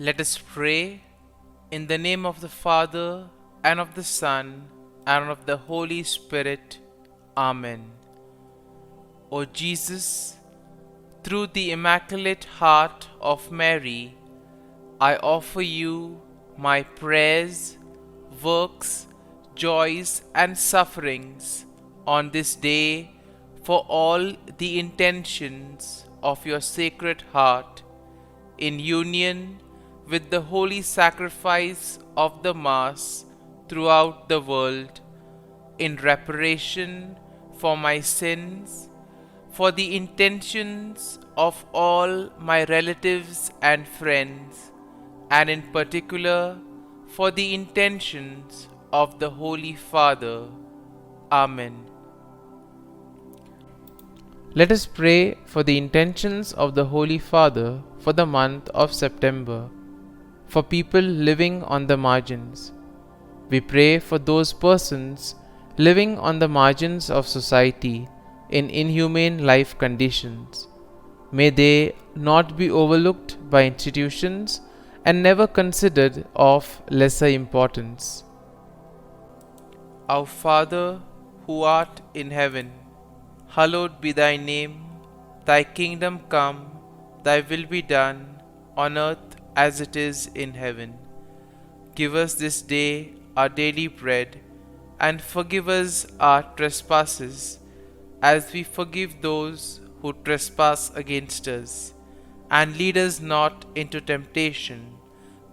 Let us pray in the name of the Father, and of the Son, and of the Holy Spirit. Amen. O Jesus, through the Immaculate Heart of Mary, I offer you my prayers, works, joys, and sufferings on this day for all the intentions of your Sacred Heart, in union with the holy sacrifice of the Mass throughout the world, in reparation for my sins, for the intentions of all my relatives and friends, and in particular for the intentions of the Holy Father. Amen. Let us pray for the intentions of the Holy Father for the month of September, for people living on the margins. We pray for those persons living on the margins of society in inhumane life conditions. May they not be overlooked by institutions and never considered of lesser importance. Our Father, who art in heaven, hallowed be thy name. Thy kingdom come, thy will be done, on earth as it is in heaven. Give us this day our daily bread, and forgive us our trespasses, as we forgive those who trespass against us. And lead us not into temptation,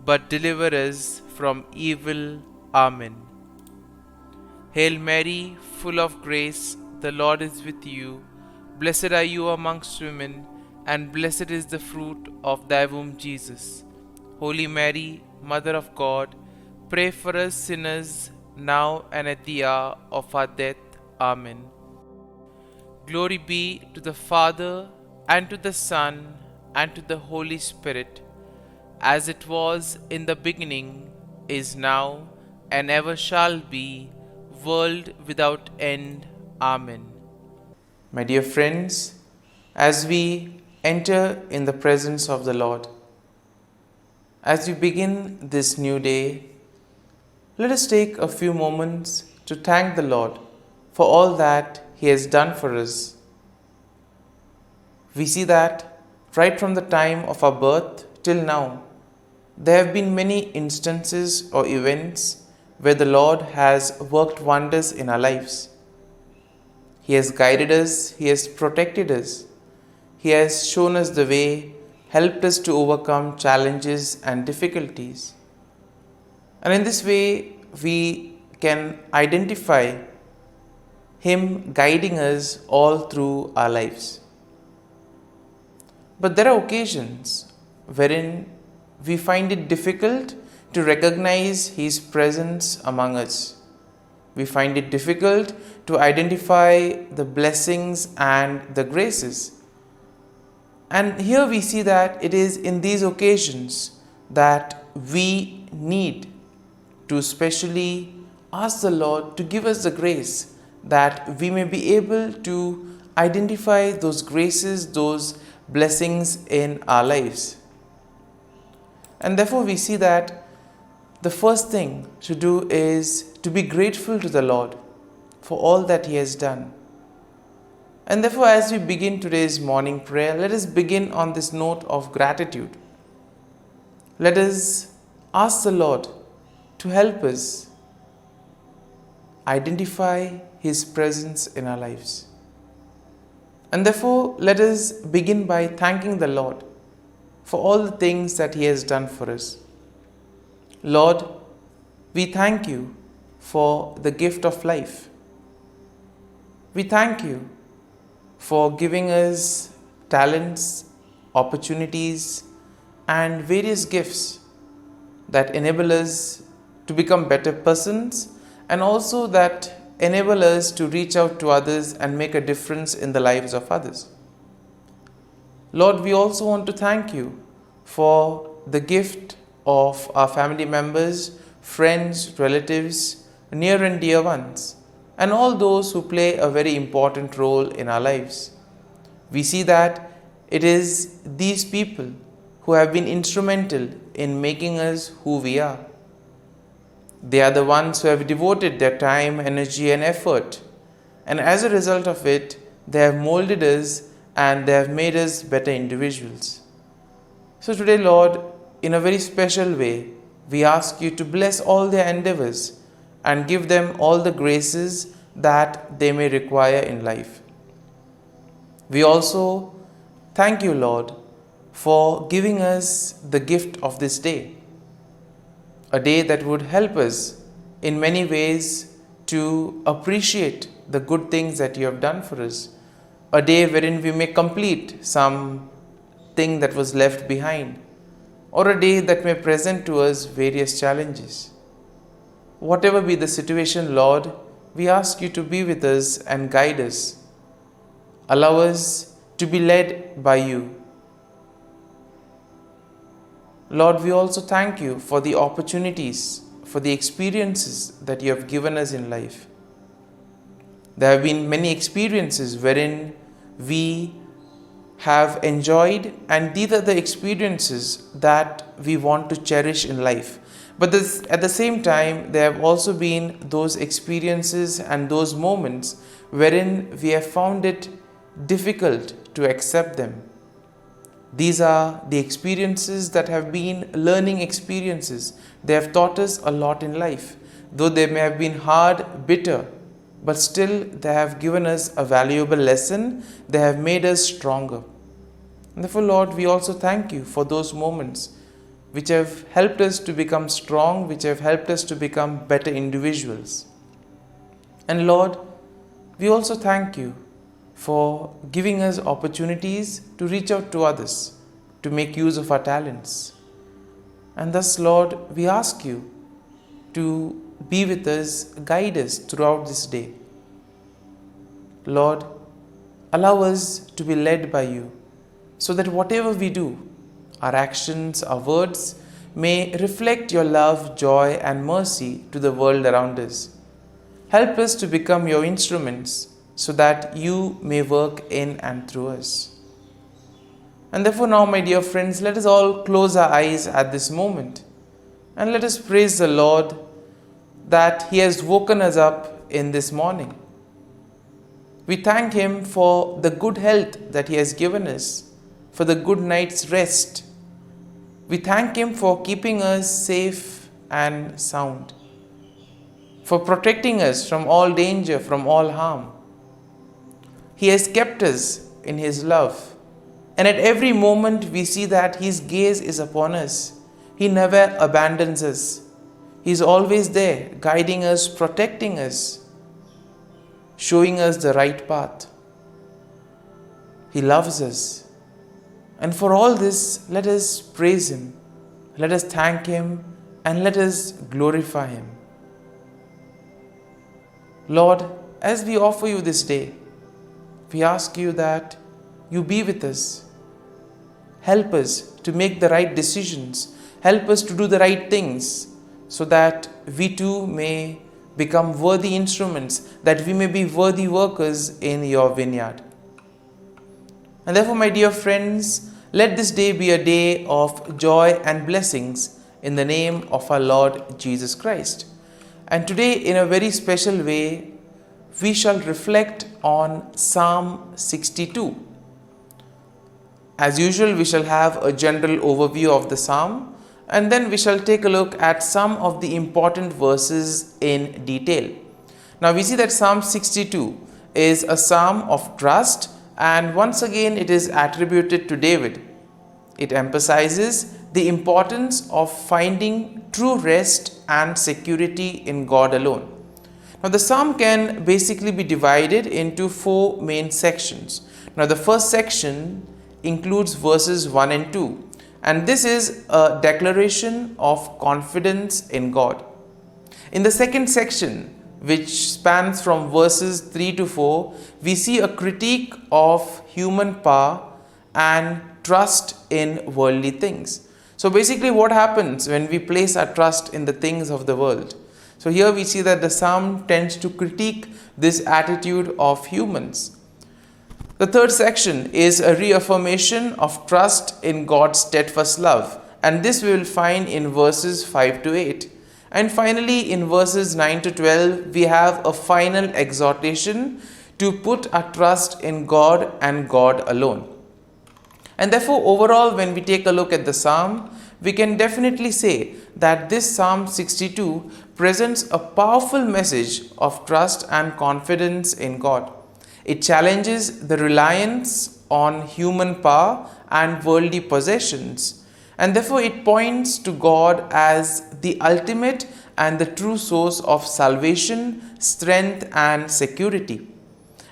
but deliver us from evil. Amen. Hail Mary, full of grace, the Lord is with you. Blessed are you amongst women, and blessed is the fruit of thy womb, Jesus. Holy Mary, Mother of God, pray for us sinners, now and at the hour of our death. Amen. Glory be to the Father, and to the Son, and to the Holy Spirit, as it was in the beginning, is now, and ever shall be, world without end. Amen. My dear friends, as we enter in the presence of the Lord, as we begin this new day, let us take a few moments to thank the Lord for all that He has done for us. We see that right from the time of our birth till now, there have been many instances or events where the Lord has worked wonders in our lives. He has guided us, He has protected us, He has shown us the way, helped us to overcome challenges and difficulties. And in this way, we can identify Him guiding us all through our lives. But there are occasions wherein we find it difficult to recognize His presence among us. We find it difficult to identify the blessings and the graces. And here we see that it is in these occasions that we need to specially ask the Lord to give us the grace that we may be able to identify those graces, those blessings in our lives. And therefore we see that the first thing to do is to be grateful to the Lord for all that He has done. And therefore, as we begin today's morning prayer, let us begin on this note of gratitude. Let us ask the Lord to help us identify His presence in our lives. And therefore, let us begin by thanking the Lord for all the things that He has done for us. Lord, we thank You for the gift of life. We thank You for giving us talents, opportunities, and various gifts that enable us to become better persons, and also that enable us to reach out to others and make a difference in the lives of others. Lord, we also want to thank You for the gift of our family members, friends, relatives, near and dear ones, and all those who play a very important role in our lives. We see that it is these people who have been instrumental in making us who we are. They are the ones who have devoted their time, energy, and effort, and as a result of it, they have molded us and they have made us better individuals. So today, Lord, in a very special way, we ask you to bless all their endeavors and give them all the graces that they may require in life. We also thank you, Lord, for giving us the gift of this day, a day that would help us in many ways to appreciate the good things that you have done for us, a day wherein we may complete some thing that was left behind, or a day that may present to us various challenges. Whatever be the situation, Lord, we ask you to be with us and guide us. Allow us to be led by you. Lord, we also thank you for the opportunities, for the experiences that you have given us in life. There have been many experiences wherein we have enjoyed, and these are the experiences that we want to cherish in life. But at the same time, there have also been those experiences and those moments wherein we have found it difficult to accept them. These are the experiences that have been learning experiences. They have taught us a lot in life. Though they may have been hard, bitter, but still they have given us a valuable lesson. They have made us stronger. And therefore, Lord, we also thank you for those moments which have helped us to become strong, which have helped us to become better individuals. And Lord, we also thank you for giving us opportunities to reach out to others, to make use of our talents. And thus, Lord, we ask you to be with us, guide us throughout this day. Lord, allow us to be led by you, so that whatever we do, our actions, our words, may reflect your love, joy, and mercy to the world around us. Help us to become your instruments, so that you may work in and through us. And therefore now, my dear friends, let us all close our eyes at this moment and let us praise the Lord that He has woken us up in this morning. We thank Him for the good health that He has given us, for the good night's rest. We thank Him for keeping us safe and sound, for protecting us from all danger, from all harm. He has kept us in His love, and at every moment we see that His gaze is upon us. He never abandons us. He is always there, guiding us, protecting us, showing us the right path. He loves us. And for all this, let us praise Him, let us thank Him, and let us glorify Him. Lord, as we offer you this day, we ask you that you be with us. Help us to make the right decisions. Help us to do the right things, so that we too may become worthy instruments, that we may be worthy workers in your vineyard. And therefore, my dear friends, let this day be a day of joy and blessings in the name of our Lord Jesus Christ. And today, in a very special way, we shall reflect on Psalm 62. As usual, we shall have a general overview of the psalm, and then we shall take a look at some of the important verses in detail. Now we see that Psalm 62 is a psalm of trust, and once again it is attributed to David. It emphasizes the importance of finding true rest and security in God alone. Now the psalm can basically be divided into four main sections. Now the first section includes verses 1 and 2, and this is a declaration of confidence in God. In the second section, which spans from verses 3 to 4, we see a critique of human power and trust in worldly things. So basically what happens when we place our trust in the things of the world? So here we see that the psalm tends to critique this attitude of humans. The third section is a reaffirmation of trust in God's steadfast love, and this we will find in verses 5 to 8. And finally, in verses 9 to 12, we have a final exhortation to put our trust in God and God alone. And therefore, overall, when we take a look at the psalm, we can definitely say that this Psalm 62 presents a powerful message of trust and confidence in God. It challenges the reliance on human power and worldly possessions, and therefore it points to God as the ultimate and the true source of salvation, strength, and security.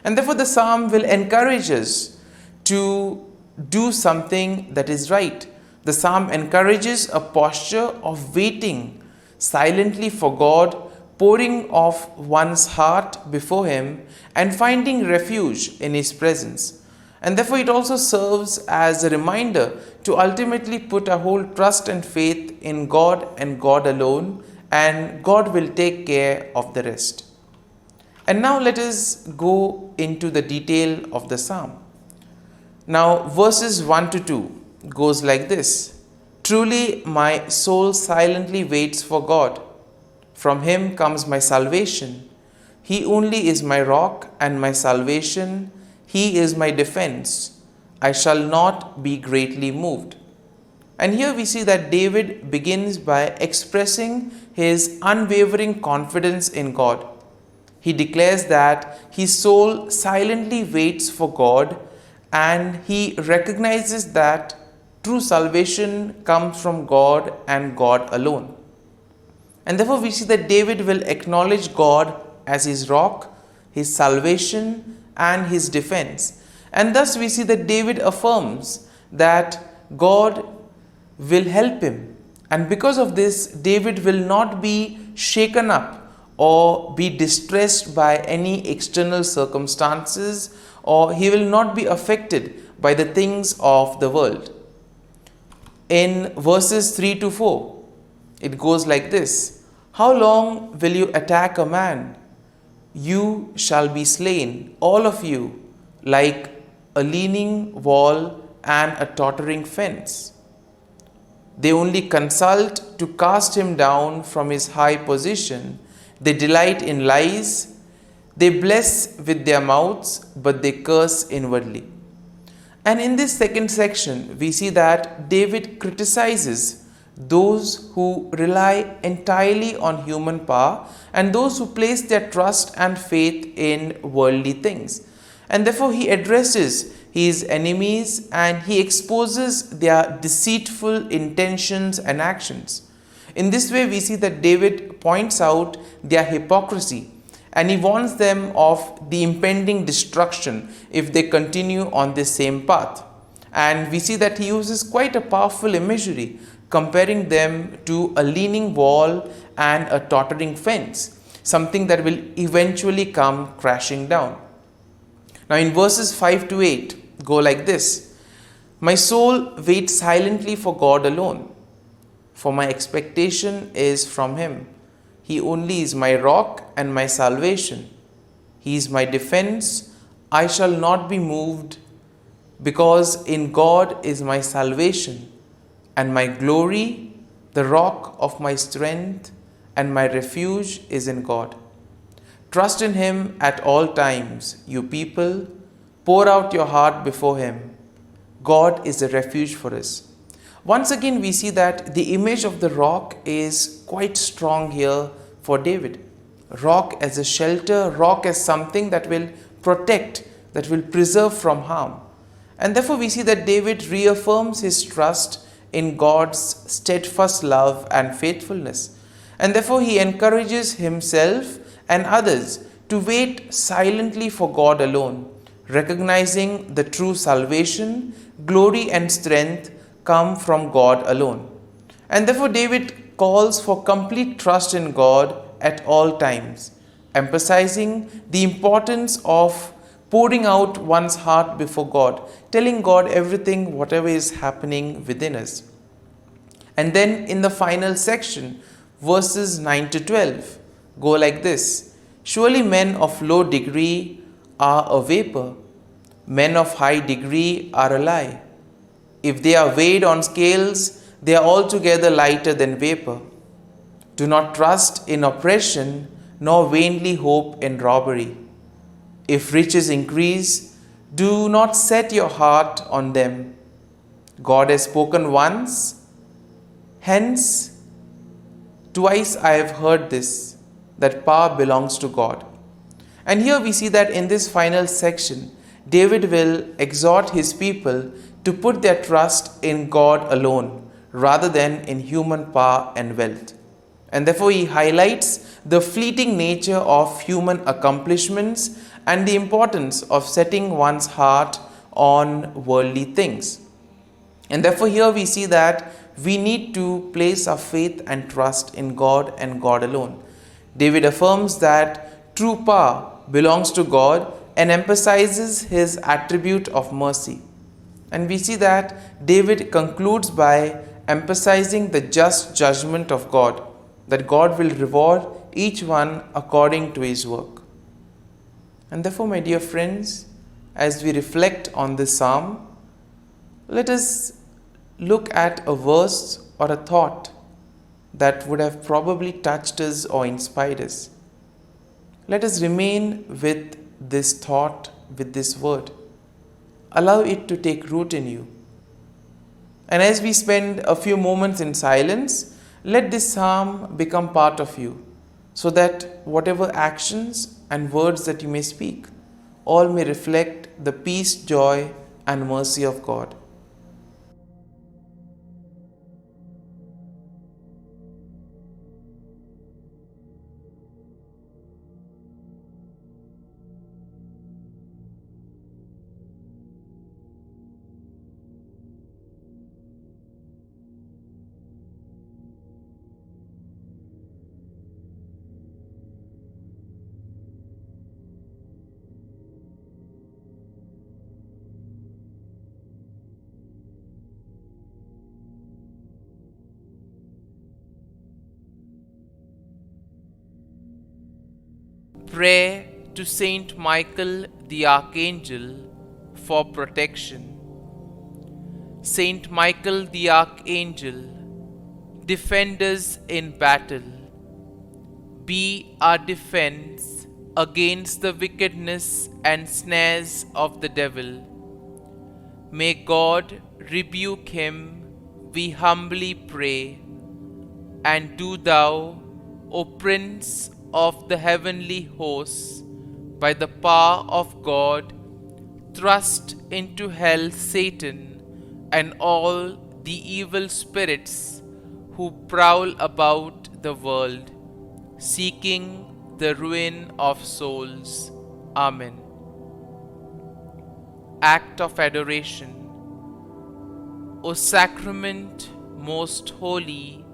And therefore the psalm will encourage us to do something that is right. The psalm encourages a posture of waiting silently for God, pouring off one's heart before Him, and finding refuge in His presence. And therefore it also serves as a reminder to ultimately put our whole trust and faith in God and God alone, and God will take care of the rest. And now let us go into the detail of the psalm. Now verses 1 to 2 goes like this: Truly my soul silently waits for God. From Him comes my salvation. He only is my rock and my salvation. He is my defense. I shall not be greatly moved. And here we see that David begins by expressing his unwavering confidence in God. He declares that his soul silently waits for God, and he recognizes that true salvation comes from God and God alone. And therefore we see that David will acknowledge God as his rock, his salvation, and his defense. And thus we see that David affirms that God will help him. And because of this, David will not be shaken up or be distressed by any external circumstances, or he will not be affected by the things of the world. In verses 3 to 4, it goes like this: How long will you attack a man? You shall be slain, all of you, like a leaning wall and a tottering fence. They only consult to cast him down from his high position. They delight in lies. They bless with their mouths, but they curse inwardly. And in this second section, we see that David criticizes those who rely entirely on human power and those who place their trust and faith in worldly things. And therefore he addresses his enemies and he exposes their deceitful intentions and actions. In this way we see that David points out their hypocrisy, and he warns them of the impending destruction if they continue on this same path. And we see that he uses quite a powerful imagery, comparing them to a leaning wall and a tottering fence, something that will eventually come crashing down. Now in verses 5 to 8 go like this: My soul waits silently for God alone, for my expectation is from Him. He only is my rock and my salvation. He is my defense. I shall not be moved, because in God is my salvation and my glory, the rock of my strength, and my refuge is in God. Trust in Him at all times, you people. Pour out your heart before Him. God is a refuge for us. Once again, we see that the image of the rock is quite strong here for David. Rock as a shelter, rock as something that will protect, that will preserve from harm. And therefore we see that David reaffirms his trust in God's steadfast love and faithfulness. And therefore he encourages himself and others to wait silently for God alone, recognizing the true salvation, glory, and strength come from God alone. And therefore David calls for complete trust in God at all times, emphasizing the importance of pouring out one's heart before God, telling God everything, whatever is happening within us. And then in the final section, verses 9 to 12 go like this: Surely men of low degree are a vapor, Men of high degree are a lie. If they are weighed on scales, they are altogether lighter than vapor. Do not trust in oppression, nor vainly hope in robbery. If riches increase, do not set your heart on them. God has spoken once, hence twice I have heard this, that power belongs to God. And here we see that in this final section, David will exhort his people to put their trust in God alone rather than in human power and wealth. And therefore, he highlights the fleeting nature of human accomplishments and the importance of setting one's heart on worldly things. And therefore, here we see that we need to place our faith and trust in God and God alone. David affirms that true power belongs to God and emphasizes his attribute of mercy. And we see that David concludes by emphasizing the just judgment of God, that God will reward each one according to his work. And therefore, my dear friends, as we reflect on this psalm, let us look at a verse or a thought that would have probably touched us or inspired us. Let us remain with this thought, with this word. Allow it to take root in you. And as we spend a few moments in silence, let this psalm become part of you, so that whatever actions and words that you may speak, all may reflect the peace, joy, and mercy of God. Pray to Saint Michael the Archangel for protection. Saint Michael the Archangel, defend us in battle. Be our defense against the wickedness and snares of the devil. May God rebuke him, we humbly pray. And do thou, O Prince of the heavenly hosts, by the power of God, thrust into hell Satan and all the evil spirits who prowl about the world, seeking the ruin of souls. Amen. Act of Adoration. O Sacrament most holy,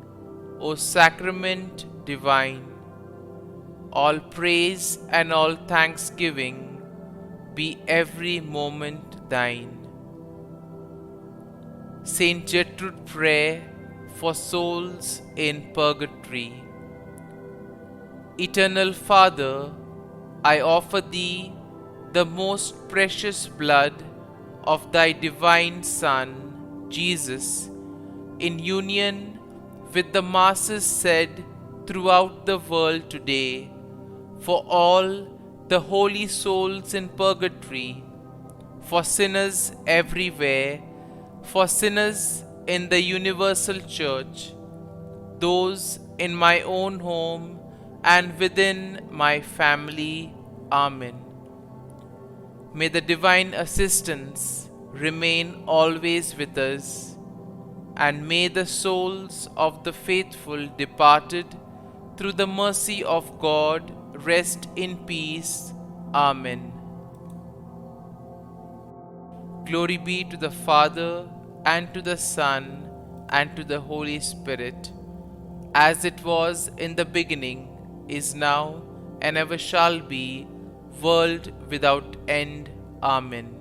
O Sacrament divine, all praise and all thanksgiving be every moment thine. Saint Gertrude, pray for souls in purgatory. Eternal Father, I offer thee the most precious blood of thy divine Son, Jesus, in union with the masses said throughout the world today, for all the holy souls in purgatory, for sinners everywhere, for sinners in the universal church, those in my own home and within my family. Amen. May the divine assistance remain always with us, and may the souls of the faithful departed through the mercy of God rest in peace. Amen. Glory be to the Father, and to the Son, and to the Holy Spirit, as it was in the beginning, is now, and ever shall be, world without end. Amen.